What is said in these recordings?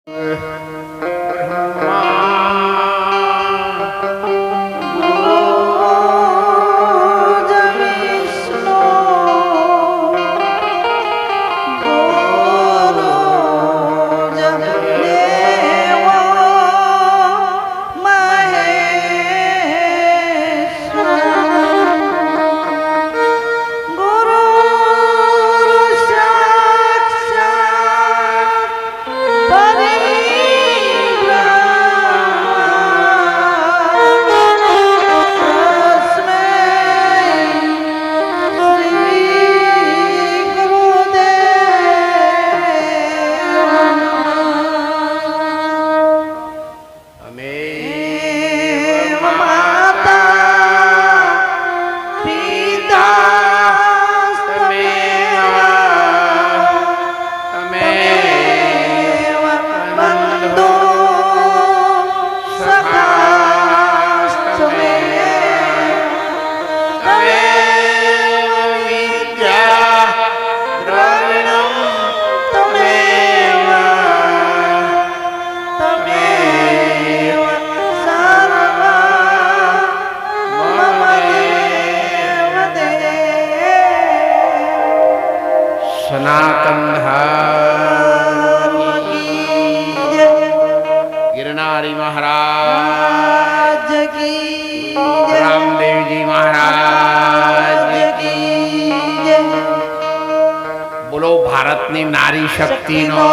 સનાતન गिरनारी महाराज की, रामदेव जी महाराज की। बोलो भारतनी नारी शक्ति नो,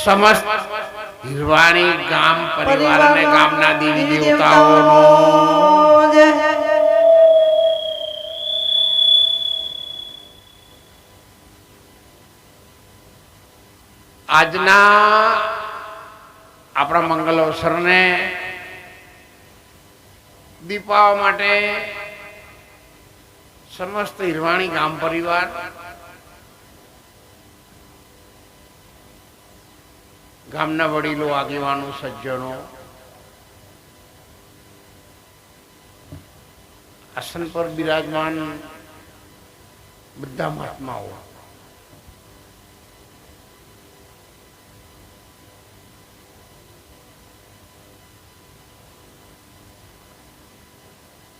समस्त हिरवाणी गाम परिवार ने गामना देवी देवताओं नो। આજના આપણા મંગલ અવસરને દીપાવવા માટે સમસ્ત હિરવાણી ગામ પરિવાર ગામના વડીલો, આગેવાનો, સજ્જનો, આસન પર બિરાજમાન બધા મહાત્માઓ,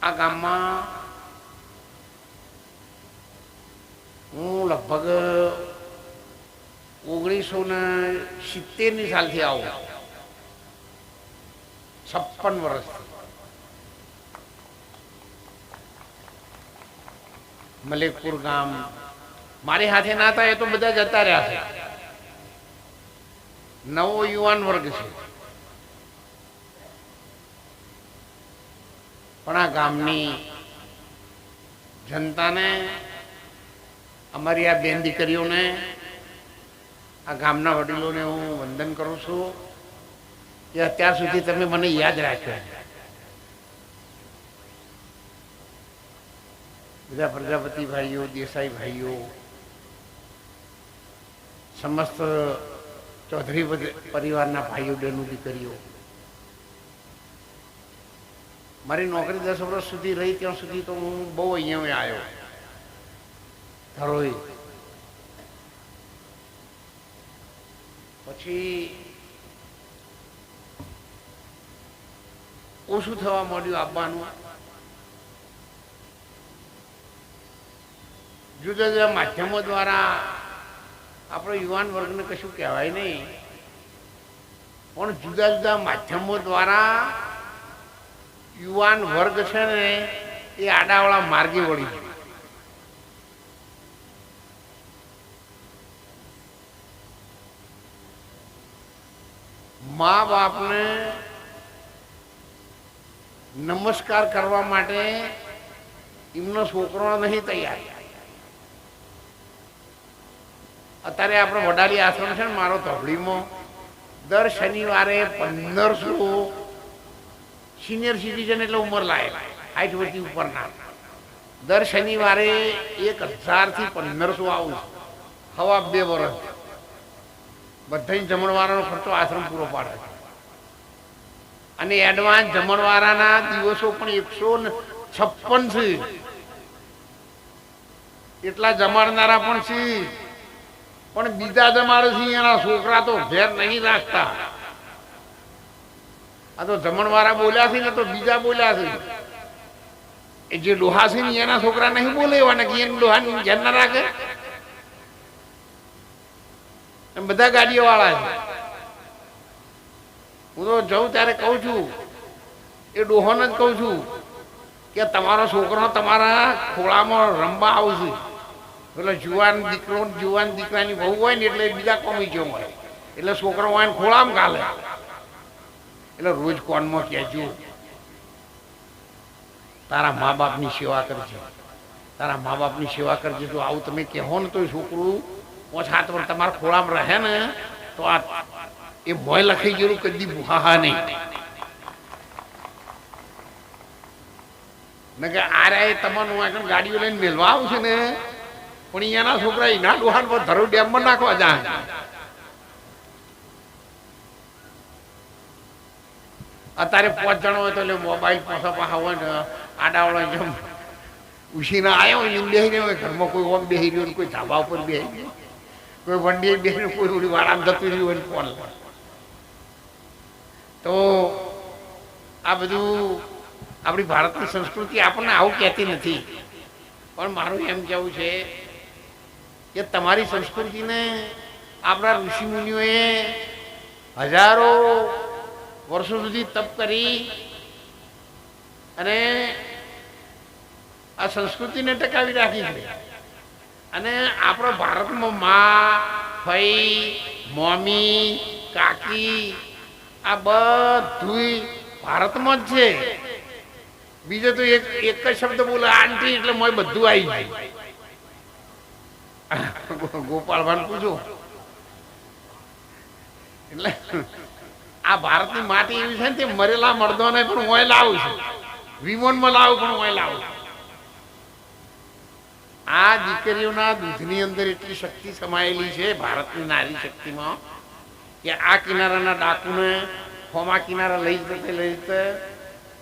આ ગામમાં હું લગભગ 1970 સાલથી આવું, 56 વર્ષથી મલેકપુર ગામ મારી હાથે ના થાય એ તો બધા જતા રહ્યા છે. નવો યુવાન વર્ગ છે, પણ આ ગામની જનતાને, અમારી આ બેન દીકરીઓને, આ ગામના વડીલોને હું વંદન કરું છું કે અત્યાર સુધી તમે મને યાદ રાખ્યો. બધા પ્રજાપતિ ભાઈઓ, દેસાઈ ભાઈઓ, સમસ્ત ચૌધરી પરિવારના ભાઈઓ, બહેનો, દીકરીઓ, મારી નોકરી 10 વર્ષ સુધી રહી ત્યાં સુધી તો હું બહુ અહીંયા આવ્યો ધરોઈ. પછી ઓછું થવા માંડ્યું આવવાનું. જુદા જુદા માધ્યમો દ્વારા આપણો યુવાન વર્ગને કશું કહેવાય નહીં, પણ જુદા જુદા માધ્યમો દ્વારા યુવાન વર્ગ છે ને એ આડાવાળા માર્ગે વળી ગયું. મા બાપને નમસ્કાર કરવા માટે એમનો છોકરો નહીં તૈયાર. અત્યારે આપણે વડાલી આશ્રમ છે ને મારો ધોબડીમાં, દર શનિવારે 1500 સિનિયર સિટીઝન એટલે ઉંમર લાયક 60 વર્ષથી ઉપરના, દર શનિવારે 1000 થી 1500 આવું. હવા 2 વર્ષ બધાને જમણવારાનો ખર્ચો આશ્રમ પૂરો પાડે છે. અને એડવાન્સ જમણવારાના દિવસો પણ 156 છે. એટલા જમાડનારા પણ છે. પણ બીજા જમાડે છે એના છોકરા તો ઘેર નહીં રાખતા. આ તો જમણવાળા બોલ્યા છે ને તો બીજા બોલ્યા છે. એ જે ડોહા છે ને એના છોકરા નહીં બોલે એવા ને એને ડોહા ઘેર ના રાખે. બધા ગાડીઓ વાળા છે. હું તો જઉં ત્યારે કહું છું, એ ડોહોને જ કહું છું કે તમારો છોકરો તમારા ખોળામાં રમવા આવશે. એટલે જુવાન દીકરો જુવાન દીકરાની બહુ હોય ને એટલે બીજા કોમી હોય એટલે છોકરો હોય ને ખોળામાં ગાલે. એટલે રોજ કોનમાં કહેજો તારા મા બાપની સેવા કરજે, તારા મા બાપની સેવા કરજે. તો આવું તમે કહો ને તો છોકરું ઓછા તમારા ખોળામાં રહે ને તો આ એ મોય લખાઈ ગયેલું કદી બુહાહા નહીં. ને કે આરે તમારું આગળ ગાડીઓ લઈને મેળવા આવશે ને પણ એના છોકરા એના ડોહાન પર ધરો ડેમમાં નાખવા જાય. અત્યારે 5 જણા હોય તો એટલે મોબાઈલ પાછા હોય ને આડાવાળા જેમ ઉછીને આવ્યો હોય ને બેસી હોય ઘરમાં કોઈ ઓમ બેસી રહ્યો, કોઈ ધાબા ઉપર બેસી ગયો, કોઈ વંડીએ બેસીને કોઈ થોડી વાળામાં જતું રહ્યું હોય ફોન. તો આ બધું આપણી ભારતની સંસ્કૃતિ આપણને આવું કહેતી નથી. પણ મારું એમ કહેવું છે કે તમારી સંસ્કૃતિને આપણા ઋષિમુનિઓએ હજારો વર્ષો સુધી તપ કરી અને આ સંસ્કૃતિને ટકાવી રાખી છે. અને આપણા ભારતમાં મા, ફઈ, મમ્મી, કાકી આ બધું ભારતમાં જ છે. બીજો તો એક જ શબ્દ બોલે આંટી એટલે મોય બધું આવી જાય. ગોપાલભાઈ પૂછો એટલે આ ભારતની માટી એવી છે ને તે મરેલા મર્દોને પણ હું લાવું છું, વિમાનમાં લાવું પણ હું લાવું છું. આ દીકરીઓના દૂધની અંદર એટલી શક્તિ સમાયેલી છે ભારતની નારી શક્તિમાં કે આ કિનારાના ડાકુને હોમા કિનારા લઈ જતે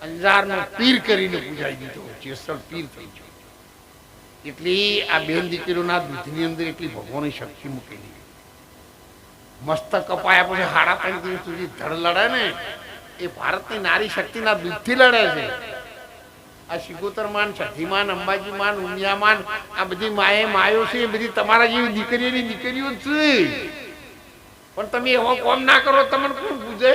અંજારનો પીર કરીને પૂજાઈ દીધો, જેસલ પીર થઈ ગયો. એટલી આ બેન દીકરીઓના દૂધની અંદર એટલી ભગવાનની શક્તિ મૂકેલી. મસ્તક કપાયા પછી 3.5 દિવસ સુધી ધડ લડે ને એ ભારતની નારી શક્તિના દૂધથી લડે છે. આ સિગોતરમાન, છઠ્ઠીમાન, અંબાજીમાન, ઉમિયામાન આ બધી માયો છે એ બધી તમારા જેવી દીકરીઓની દીકરીઓ છે. પણ તમે એવો કોમ ના કરો તમને કોણ પૂછે?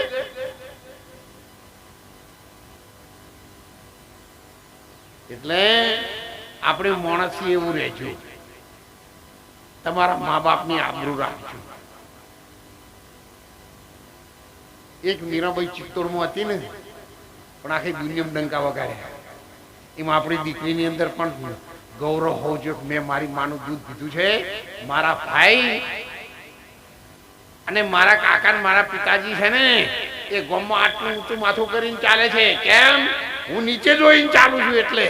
એટલે આપણે માણસ એવું રહેજો, તમારા મા બાપની આબરૂ રાખજો. એક મીરાબાઈ ચિત્તોડમાં હતી ને પણ આખી દુનિયામાં ડંકા વગાડ્યા. એમાં આપણી દીકરીની અંદર પણ ગૌરવ હોવું જોઈએ કે મેં મારી માનું દૂધ પીધું છે. મારા ભાઈ અને મારા કાકા ને મારા પિતાજી છે ને એ ગામમાં આટલું ઊંચું માથું કરીને ચાલે છે. કેમ? હું નીચે જોઈને ચાલુ છું. એટલે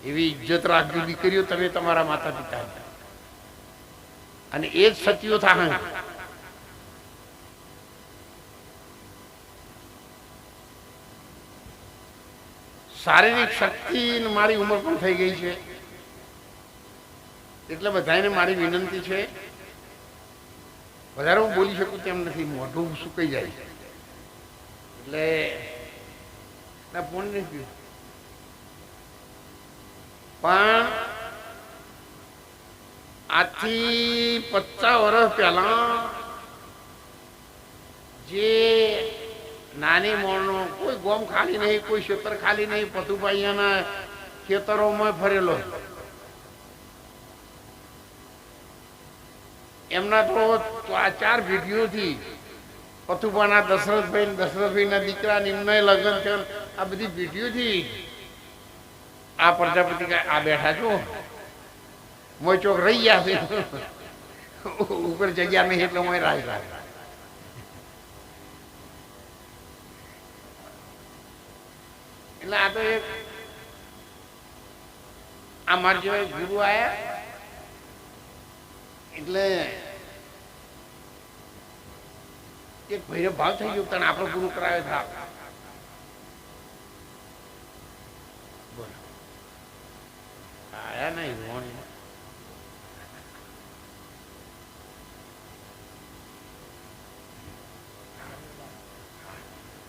એવી ઇજ્જત રાખજો દીકરીઓ તમે તમારા માતા પિતા, અને એ જ સત્યો થાય. શારીરિક શક્તિ મારી ઉંમર પણ થઈ ગઈ છે એટલે બધાને મારી વિનંતી છે, વધારે હું બોલી શકું તેમ નથી, મોઢું સુકાઈ જાય એટલે ફોન નહીં પીવું. પણ આજથી 50 વર્ષ પહેલા જે નાની મોણનો કોઈ ગોમ ખાલી નહીં, કોઈ ક્ષેત્ર ખાલી નહીં, પથુભાઈના ખેતરોમાં ફરેલો. એમના તો 4 પેઢીઓથી પથુભાના દશરથભાઈના દીકરા નિમ્નય લગ્ન થયેલ આ બધી પેઢીઓથી આ પ્રજાપતિ આ બેઠા છો મોય ચોક રહી ગયા છે. ઉપર જગ્યા નહીં એટલે મોય રાજ રાખ. એટલે આ તો એક અમાર જેવા ગુરુ આયા એટલે એક ભૈરવ ભાવ થઈ ગયો. તને આપણો ગુરુ કરાવ્યો था. લાયા નહીં રોણી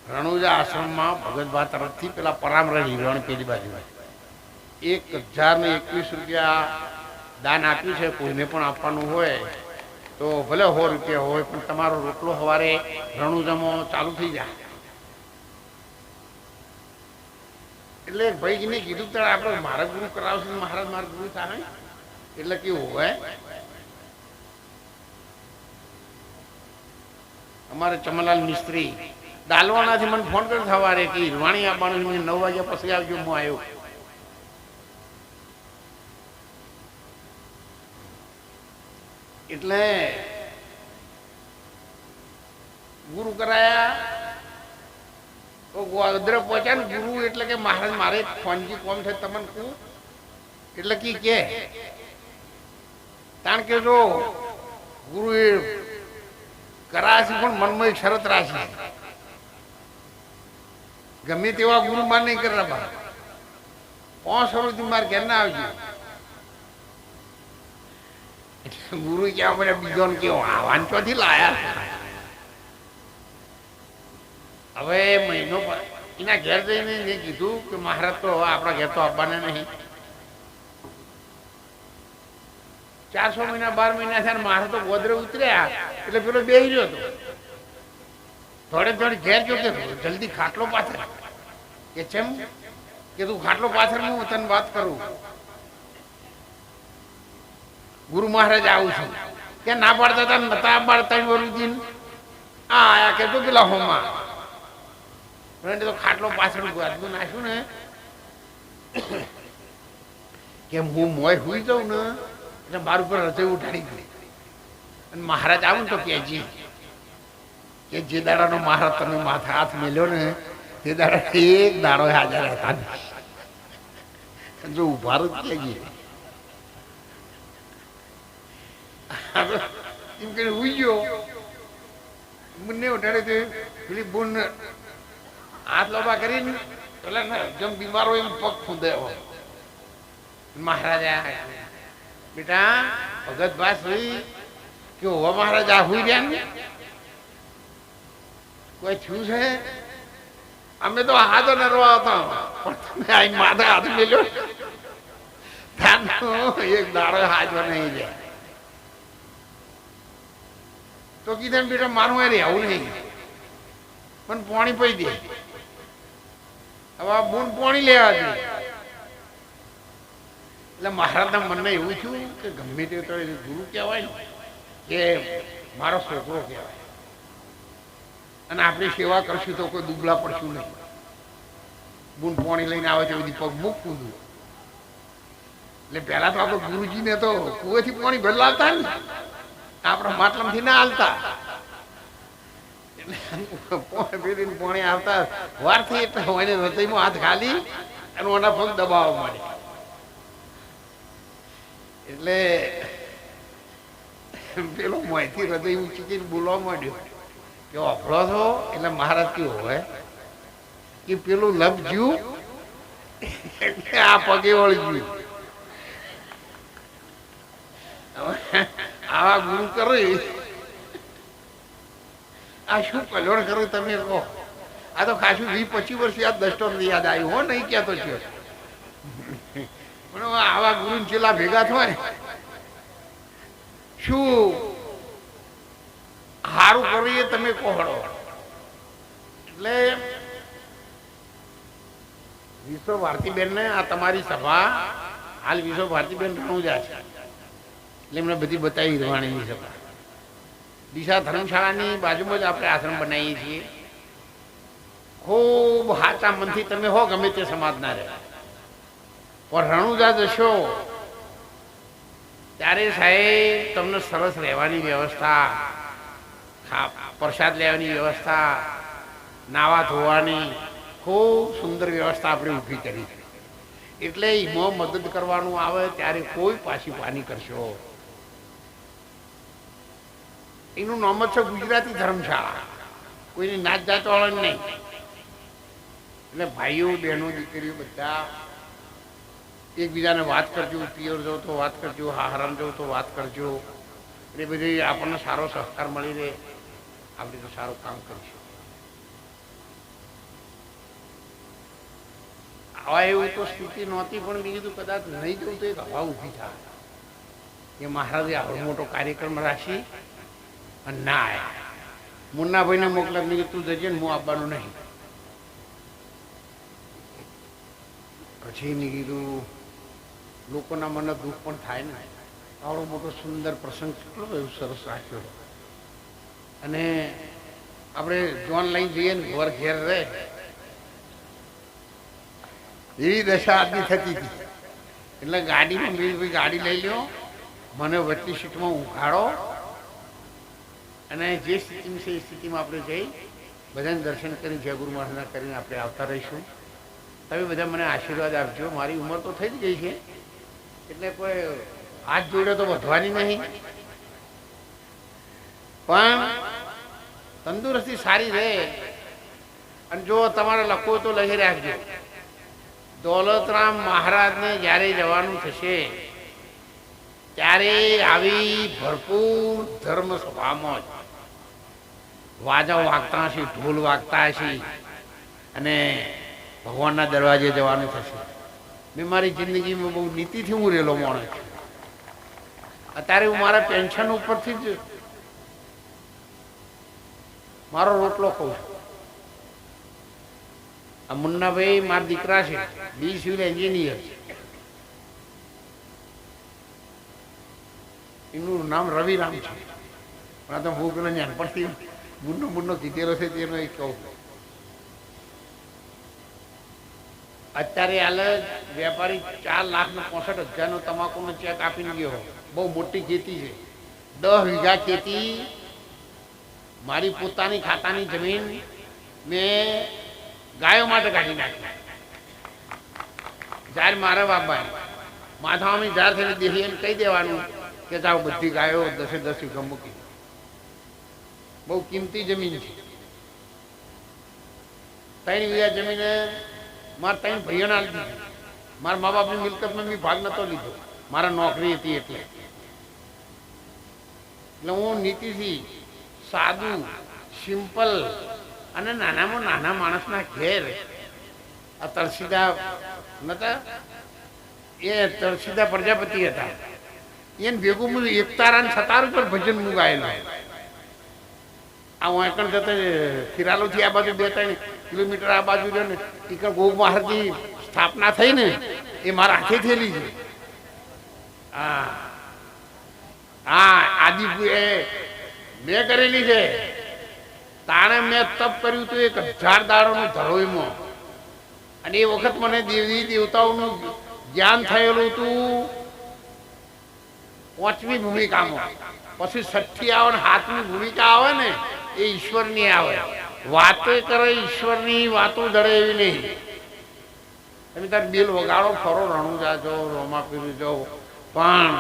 રણુજા આશ્રમમાં ભગતભા તરફથી પેલા પરામર હિરણ પેલી બાજુ 1021 રૂપિયા દાન આપ્યું છે. કોઈને પણ આપવાનું હોય તો ભલે 100 રૂપિયા હોય પણ તમારો રોટલો સવારે રણુજામાં ચાલુ થઈ જાય. એટલે ભાઈને કીધું ત્યારે આપણે મારા ગુરુ કરાવશે, મહારાજ મારા ગુરુ થાય. એટલે કેવું હોય અમારે ચમનલાલ મિસ્ત્રી દાલવાનાથી મને ફોન કર્યો સવારે કે હિરવાણી આવવાનું 9 વાગ્યા પછી આવજો. હું આવ્યો. એટલે ગુરુ કરાયા તો ગોધરા પહોંચ્યા ને ગુરુ એટલે કે મહારાજ મારે ફોનજી કોમ થાય તમને કહું. એટલે કે કારણ કે જો ગુરુ એ કરાશી પણ મનમાં એક શરત રાખી, ગમે તેવા ગુરુ માન નહીં કરવા બા 500 રૂપિયા મારે ઘેર ના આવજો. ગુરુ ક્યાં મને બીજો કેવો આવાન ચોથી લાયા. હવે મહિનો એના ઘેર જઈને મેં કીધું કે મહારાજ તો હવે આપણા ઘેર તો આવવાના નહીં. 400 મહિના 12 મહિના થયા મારે તો ગોદરે ઉતર્યા એટલે પેલો બેહી રહ્યો હતો. થોડે ઘેર જો કે જલ્દી ખાટલો પાથર કે ચેમ કે તું ખાટલો પાથર હું તને વાત કરું. ગુરુ મહારાજ આવું છું કે ના પાડતા હતા નતા પાડતા વરુદીન આ આયા કે તો પેલા હોમાં તો ખાટલો પાછળ ગાદલું નાખ્યું ને કે હું મોય હુઈ જાઉં ને એટલે મારું ઉપર રસોઈ ઉઠાડી ગઈ. અને મહારાજ આવું ને તો કહેજી કે જે દાડાનો મહારાજ તમે માથા હાથ મેલ્યો ને તે દાડા એક દાડો હાજર હતા. જો ઉભા જ કહેજી એમ કે ઉઈ ગયો. મને ઉઠાડે તો પેલી બુન હાથ લોબા કરીને પેલા જેમ બીમાર હોય એમ પગ ફૂંદે. મહારાજા બેટા ભગત ભાસ હોય કે હોવા મહારાજ આ હુઈ રહ્યા ને કોઈ થયું છે. અમે તો હાથ નરવા હતા પણ તમે આ માથે હાથ મેલ્યો એક દાડો હાજર નહીં જાય. તો કીધું બેટા મારું એ રહેવું નહીં પણ પાણી પી દે. હવે બૂન પાણી લેવા દે એટલે મહારાજના મનને એવું થયું કે ગમે તે તો ગુરુ કહેવાય ને કે મારો છોકરો કહેવાય અને આપણી સેવા કરશું તો કોઈ દુબળા પડશું નહીં. બૂન પાણી લઈને આવે છે બધી પગ મૂકવું દઉં. એટલે પહેલા તો આપણે ગુરુજીને તો કુવેથી પાણી બદલાવતા ને આપણા માટલામાંથી ના હાલતા. પાણી આવતા વારથી એટલે હૃદયમાં હાથ ખાલી અને ઓના પગ દબાવવા માંડે. એટલે પેલો મોંથી હૃદય ઊંચી બોલવા માંડ્યો કે અફળો છો. એટલે મહારાજ કેવું હોય કે પેલું લપજ્યું એટલે આ પગે વળગ્યું. આવા ગુરુ કરી આ શું કલ્યાણ કર્યું તમે કહો. આ તો ખાસું 20-25 વર્ષ યાદ 10 યાદ આવ્યું હો નહીં કહેતો છે. પણ આવા ગુરુ ચેલા ભેગા થાય શું સારું કરીએ તમે કોહડો. એટલે વિશ્વ ભારતીબેન ને આ તમારી સભા હાલ વિશ્વ ભારતીબેન રણુજા છે એટલે એમને બધી બતાવી હિરવાણીની સભા. દિશા ધર્મશાળાની બાજુમાં જ આપણે આશ્રમ બનાવીએ છીએ. ખૂબ સાચા મનથી તમે હો ગમે તે સમાજના રહે પણ રણુજા જશો ત્યારે સાહેબ તમને સરસ રહેવાની વ્યવસ્થા, પ્રસાદ લેવાની વ્યવસ્થા, નાવા ધોવાની ખૂબ સુંદર વ્યવસ્થા આપણે ઊભી કરી. એટલે એમાં મદદ કરવાનું આવે ત્યારે કોઈ પાછી પાની કરશો. એનું નામ જ છે ગુજરાતી ધર્મશાળા, કોઈની નાત જાત વાળા નહીં. એટલે ભાઈઓ બહેનો દીકરીઓ બધા એકબીજાને વાત કરજો, પિયર જાઓ તો વાત કરજો, હારામ જાઓ તો વાત કરજો. એટલે બધી આપણને સારો સહકાર મળી રહે, આપણે તો સારું કામ કરીશું. આવા એવું તો સ્થિતિ નહોતી, પણ મેં કીધું કદાચ નહીં જવું તો એક હવા ઊભી થાય કે મહારાજે આવડો મોટો કાર્યક્રમ રાખી અને ના આવ્યા. મુન્નાભાઈને મોકલા, મેં તું જજે ને હું આવવાનું નહીં. પછી મેં કીધું લોકોના મને દુઃખ પણ થાય ને, આવડો મોટો સુંદર પ્રસંગ કેટલો એવું સરસ રાખ્યો. અને આપણે જોન લઈને જઈએ ને ઘર ઘેર રહે એવી દશા આજની થતી હતી. એટલે ગાડીમાં ભાઈ ગાડી લઈ લ્યો, મને વચ્ચે સીટમાં ઉઘાડો અને જે સ્થિતિમાં છે એ સ્થિતિમાં આપણે જઈ બધાને દર્શન કરી જય ગુરુ મહારાજના કરીને આપણે આવતા રહીશું. તમે બધા મને આશીર્વાદ આપજો. મારી ઉંમર તો થઈ જ ગઈ છે, એટલે કોઈ હાથ જોડે તો વધવાની નહીં, પણ તંદુરસ્તી સારી રહે. અને જો તમારે લખવું તો લખી રાખજો, દોલતરામ મહારાજને જ્યારે જવાનું થશે ત્યારે આવી ભરપૂર ધર્મ સભામાં જ વાજાઓ વાગતા હશે, ઢોલ વાગતા હશે અને ભગવાનના દરવાજે જવાનું થશે. મેં મારી જિંદગીમાં બહુ નીતિથી હું રહેલો માણસ છું. અત્યારે હું મારા પેન્શન ઉપરથી જ મારો રોટલો ખાઉં છું. આ મુન્નાભાઈ મારા દીકરા છે, બી સિવિલ એન્જિનિયર છે. એનું નામ રવિરામ છે, પણ આ તો હું પેલો નાનપણથી મુન્નો કીધેલો છે તેનો એક કહું. અત્યારે હાલ વેપારી 4,65,000 તમાકુનો ચેક આપીને ગયો. બહુ મોટી ખેતી છે, 10 વીઘા ખેતી. મારી પોતાની ખાતાની જમીન મેં ગાયો માટે કાઢી નાખી. જ્યારે મારા બાપા માથામાં જાર થઈને દેહી એમ કહી દેવાનું કે જાઓ બધી ગાયો 10 વીઘા મૂકી. બહુ કિંમતી જમીન છે. 3 વીઘા જમીન મારા 3 ભાઈઓને આપી દીધી. મારા મા બાપની મિલકતમાં મેં ભાગ નહોતો લીધો, મારા નોકરી હતી એટલે. હું નીતિથી સાદું, સિમ્પલ અને નાનામાં નાના માણસના ઘેર આ તળસીદા નતા, એ તળસીદા પ્રજાપતિ હતા. એને ભેગું હું એકતારા સતાર ઉપર ભજન હું ગાયેલો. આ વાંકણ જતા ખીરાલોથી આ બાજુ 2-3 કિલોમીટર આ બાજુ રહ્યો ને, ટીકર ગોગ મહારાજની સ્થાપના થઈ ને એ મારા હાથે થયેલી છે. હા હા, આદિ એ મેં કરેલી છે. તાણે મેં તપ કર્યું હતું 1000 દાડોનું ધરોઈમાં, અને એ વખત મને દેવી દેવતાઓનું જ્ઞાન થયેલું હતું 5મી ભૂમિકામાં. પછી 6ઠ્ઠી આવે ને 7મી ભૂમિકા આવે ને એ ઈશ્વરની આવે. વાતો કરે ઈશ્વરની, વાતો ધરે એવી નહીં. તમે તાર બિલ વગાડો, ફરો, રણુજા જાઓ, રોમાપીર જાઓ, પણ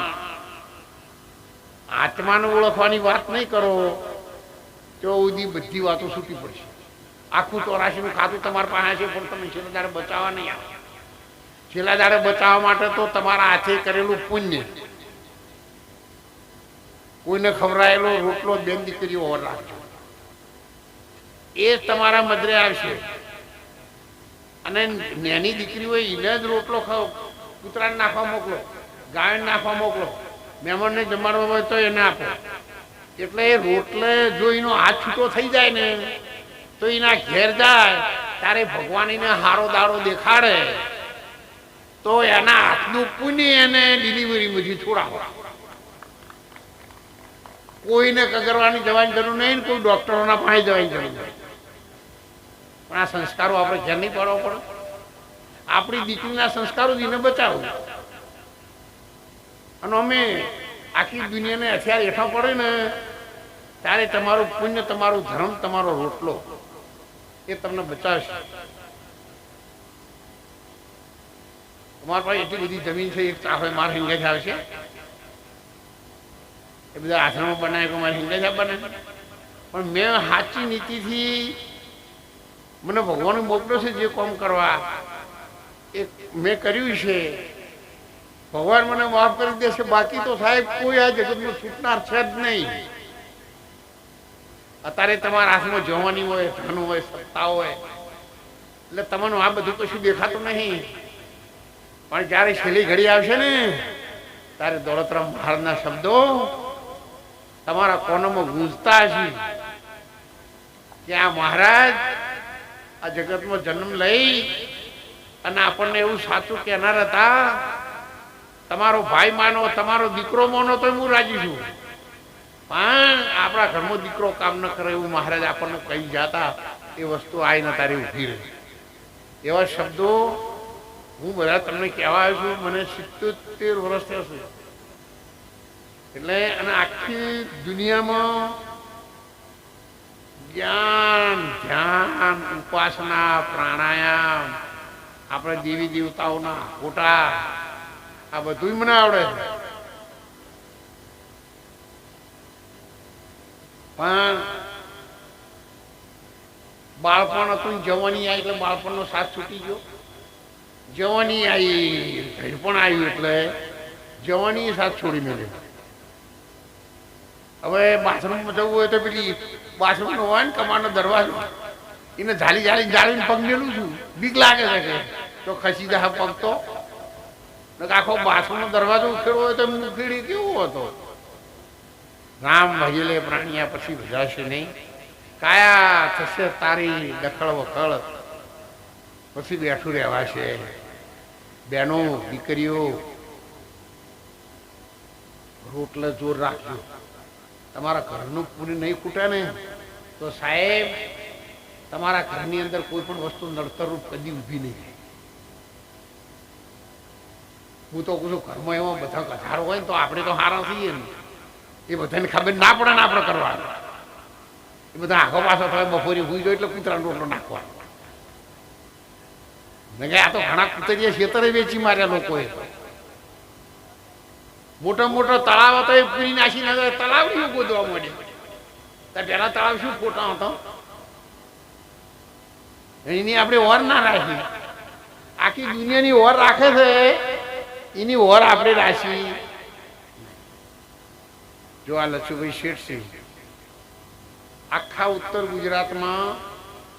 આત્માને ઓળખવાની વાત નહીં કરો તો બધી વાતો છૂટી પડશે. આખું 84નું ખાતું તમારા પાસે છે, પણ તમે છેલ્લા દાડે બચાવવા નહીં આવે. છેલ્લા દાડે બચાવવા માટે તો તમારા હાથે કરેલું પુણ્ય, કોઈને ખવડાયેલો રોટલો 2 દીકરીઓ ઓર રાખજો, એ તમારા મદરે આવશે. અને નાની દીકરી હોય એને જ રોટલો ખાવ, કૂતરાને નાખવા મોકલો, ગાયને નાખવા મોકલો, મહેમાનને જમાડવા હોય તો એને આપો. એટલે એ રોટલે જો એનો હાથ છૂટો થઈ જાય ને તો એના ઘેર જાય ત્યારે ભગવાન એને હારો દાડો દેખાડે તો એના હાથનું પુણ્ય એને ડિલિવરીમાંથી છોડાવો. કોઈને કગરવાની જવાની જરૂર નહીં, કોઈ ડૉક્ટરોના પાસે જવાની જરૂર નહીં. પણ આ સંસ્કારો આપણે ઘેર નહીં પાડવા પડે. આપણી દીકરીના સંસ્કારો એને બચાવવું. અને અમે આખી દુનિયાને હથિયાર હેઠા પડે ને ત્યારે તમારું પુણ્ય, તમારું ધર્મ, તમારો રોટલો એ તમને બચાવશે. તમારા પાસે એટલી બધી જમીન છે, એક ચાહે મારા હિંગેજ આવશે, એ બધા આશ્રમો બનાવે કે મારે હિંગેજ બને. પણ મેં સાચી નીતિથી મને ભગવાન મોકલ્યો છે જે કામ કરવા એ મેં કર્યું છે. ભગવાન મને માફ કરી દેશે, બાકી તો સાહેબ કોઈ આ જગતનું છૂટનાર છે જ નહીં. અત્યારે તમારા હાથમાં જવાની હોય, ધન હોય, સત્તા હોય, એટલે તમને આ બધું કશું દેખાતું નહીં. પણ જ્યારે છેલ્લી ઘડી આવશે ને ત્યારે દોલતરામ મહારાજના શબ્દો તમારા કોનામાં ગૂંજતા હશે કે આ મહારાજ આ જગતમાં જન્મ લઈ અને આપણને એવું સાચું કહેનાર હતા. તમારો ભાઈ માનો, તમારો દીકરો માનો તો હું રાજી છું, પણ આપણા ઘરમાં દીકરો કામ ન કરે એવું મહારાજ આપણને કહી જતા. એ વસ્તુ આવીને તારી ઊભી રહી. એવા શબ્દો હું બધા તમને કહેવા આવ્યો છું. મને 77 વર્ષ થયા છે. એટલે અને આખી દુનિયામાં જ્ઞાન, ધ્યાન, ઉપાસના, પ્રાણાયામ, આપણે દેવી દેવતાઓના ફોટા, આ બધું મને આવડે છે. પણ બાળપણ હતું, જવાની આવી એટલે બાળપણનો સાથ છૂટી ગયો. જવાની આવી, પણ આવ્યું એટલે જવાની સાથ છોડી મેળ્યો. હવે બાથરૂમમાં જવું હોય તો પેલી બાથરૂમ નો હોય ને કમાનો દરવાજો, એને જાળીને પગ મેલું છું. બીક લાગે છે કે તો ખસી જાય પગ તો. આખો બાથરૂમનો દરવાજો ઉખેડવો હોય તો ઉખેડી કેવો હતો. રામ ભજેલે પ્રાણિયા પછી ભજાશે નહીં. કાયા થશે તારી દખળ વખળ, પછી બેઠું રહેવાશે. બહેનો, દીકરીઓ, રોટલે જોર રાખજો. તમારા ઘરનું પૂરી નહીં ખૂટે ને તો સાહેબ તમારા ઘરની અંદર કોઈ પણ વસ્તુ નડતરરૂપ કદી ઊભી નહીં. હું તો કહું છું ઘરમાં એમાં બધા કથારો હોય ને તો આપણે તો હારા થઈએ ને. એ બધાને ખબર ના પડે ને આપણે કરવાનું. એ બધા આખો પાછો થાય બપોરે હુઈ જાય એટલે કૂતરાનો રોટલો નાખવાનો. મેં કહે આ તો ઘણા કૂતરીયા ખેતરે વેચી માર્યા લોકોએ. મોટા મોટા તળાવ હતો એ પૂરી નાખીને તળાવ નહીં ગોદવા માંડ્યું. પેલા તળાવ શું ફોટા હતો, એની આપણે ઓર ના રાખી. આખી દુનિયાની ઓર રાખે છે, એની ઓર આપણે રાખી. જો આ લચુભાઈ શેઠ છે, આખા ઉત્તર ગુજરાતમાં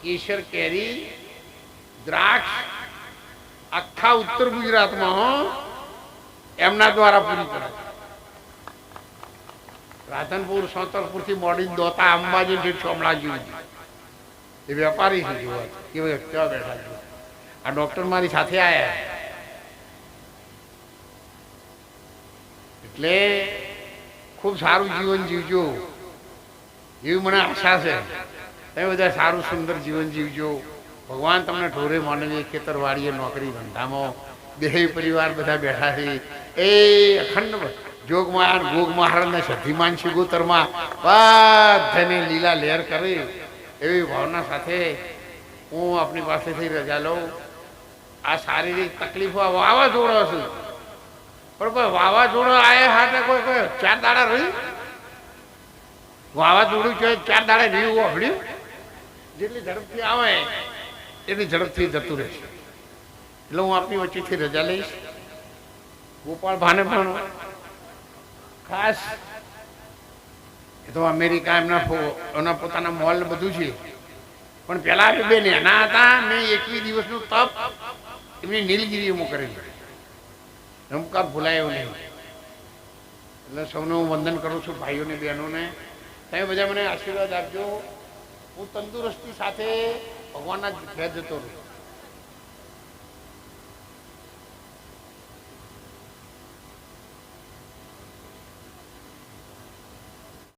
કેસર, કેરી, દ્રાક્ષ આખા ઉત્તર ગુજરાતમાં એમના દ્વારા પૂરી કરે. રાધનપુર, સોતરપુર થી મોડી દોતા, અંબાજી થી ચોમલાજી, એ વેપારી છે. જોવા કેવા કેવા બેઠા છે. આ ડોક્ટર મારી સાથે આવ્યા એટલે ખૂબ સારું જીવન જીવજો એવી મને આશા છે. તમે બધા સારું સુંદર જીવન જીવજો. ભગવાન તમને ઢોરે માનવીએ, ખેતરવાડીએ, નોકરી ધંધામાં, દેહ પરિવાર બધા બેઠા છે. એ અખંડ જોગમાં ગોગ મહારાજના સધીમાન શિગોતરમાં બધાને લીલા લહેર કરે એવી ભાવના સાથે હું આપની પાસેથી રજા લઉં. આ શારીરિક તકલીફો વાવાઝોડો છું, પણ કોઈ વાવાઝોડો આયા હાથે કોઈ 4 દાડા રહ્યું. વાવાઝોડું છે 4 દાડા રહ્યું હળ્યું. જેટલી ઝડપથી આવે એટલી ઝડપથી જતું રહેશે. એટલે હું આપની વચ્ચેથી રજા લઈશ. ગોપાલ ભાને પણ ખાસ, એ તો અમેરિકા એમના પોતાના મોલ બધું છે, પણ પેલા બે નાના હતા. મેં 21 દિવસનું તપ એમની નીલગીરીમાં કરેલું. નમકાર ભૂલાયો નહીં. એટલે સૌને હું વંદન કરું છું, ભાઈઓને, બહેનોને. તમે બધા મને આશીર્વાદ આપજો. હું તંદુરસ્તી સાથે ભગવાનના ઘેર જતો રહું.